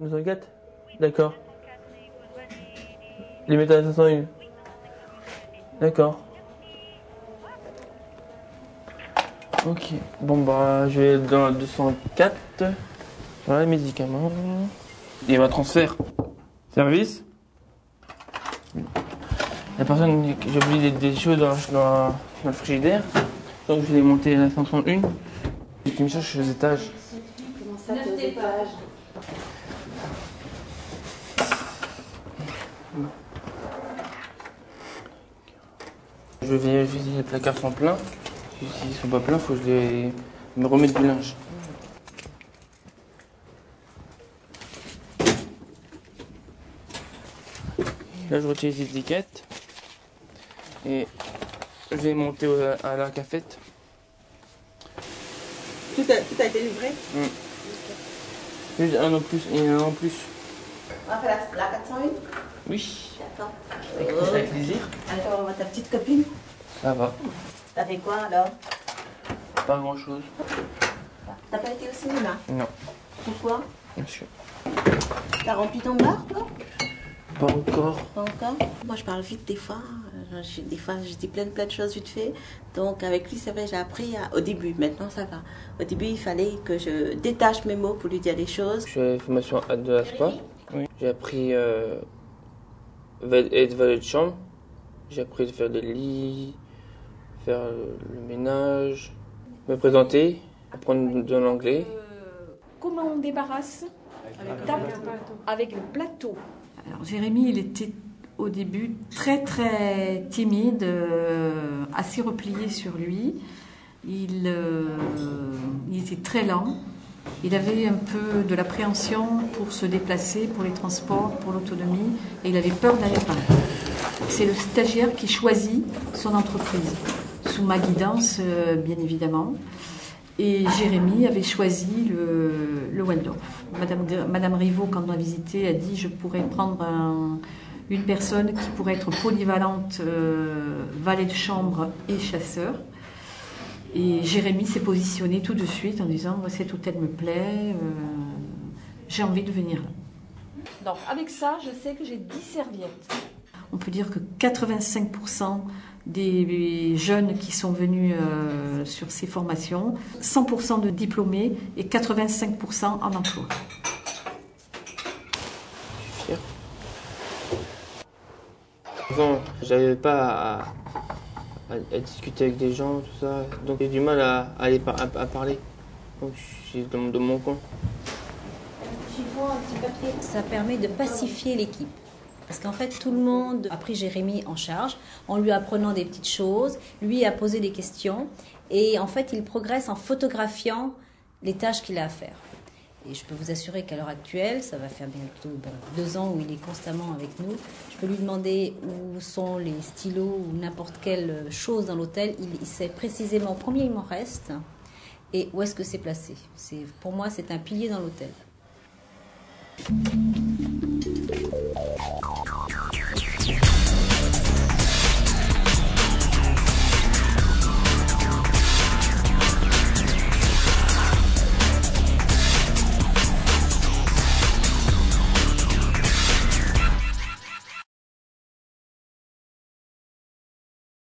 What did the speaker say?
204. D'accord. Les méthodes à 501. D'accord. Ok. Bon bah je vais dans le 204. Voilà les médicaments. Et ma transfert. Service. La personne, j'ai oublié des choses dans le frigidaire. Donc je vais les monter à la 501. J'ai mis ça, je suis aux étages. Comment ça, t'es aux étages? Je vais vérifier si les placards sont pleins. S'ils ne sont pas pleins, il faut que je me remette du linge. Là, je retire les étiquettes. Et je vais monter à la cafette. Tout a été livré? Juste un en plus, il y en a un en plus. On va faire la 401? Oui. D'accord. Avec plaisir. Alors, ta petite copine? Ça va. T'as fait quoi alors? Pas grand chose. T'as pas été au cinéma? Non. Pourquoi? Monsieur. T'as rempli ton bar, toi? Pas encore. Pas encore? Moi, je parle vite des fois. Des fois, je dis plein de choses vite fait. Donc, avec lui, c'est vrai, j'ai appris au début. Maintenant, ça va. Au début, il fallait que je détache mes mots pour lui dire des choses. Je suis formation de la spa. Oui. J'ai appris être valet de chambre. J'ai appris à faire des lits, faire le ménage, me présenter, apprendre de l'anglais. Comment on débarrasse? Avec le plateau. Alors, Jérémy, il était au début très timide, assez replié sur lui. Il était très lent. Il avait un peu de l'appréhension pour se déplacer, pour les transports, pour l'autonomie, et il avait peur d'aller par là. C'est le stagiaire qui choisit son entreprise, sous ma guidance, bien évidemment. Et Jérémy avait choisi le Waldorf. Madame Rivaud, quand on a visité, a dit « je pourrais prendre une personne qui pourrait être polyvalente, valet de chambre et chasseur ». Et Jérémy s'est positionné tout de suite en disant « cet hôtel me plaît, j'ai envie de venir là ». Donc avec ça, je sais que j'ai 10 serviettes. On peut dire que 85% des jeunes qui sont venus sur ces formations, 100% de diplômés et 85% en emploi. Avant, j'arrivais pas à discuter avec des gens, tout ça. Donc j'ai du mal à parler. Donc je suis dans mon coin. Ça permet de pacifier l'équipe. Parce qu'en fait, tout le monde a pris Jérémy en charge en lui apprenant des petites choses, lui a posé des questions et en fait, il progresse en photographiant les tâches qu'il a à faire. Et je peux vous assurer qu'à l'heure actuelle, ça va faire bientôt 2 ans où il est constamment avec nous. Je peux lui demander où sont les stylos ou n'importe quelle chose dans l'hôtel. Il sait précisément combien il m'en reste et où est-ce que c'est placé. Pour moi, c'est un pilier dans l'hôtel.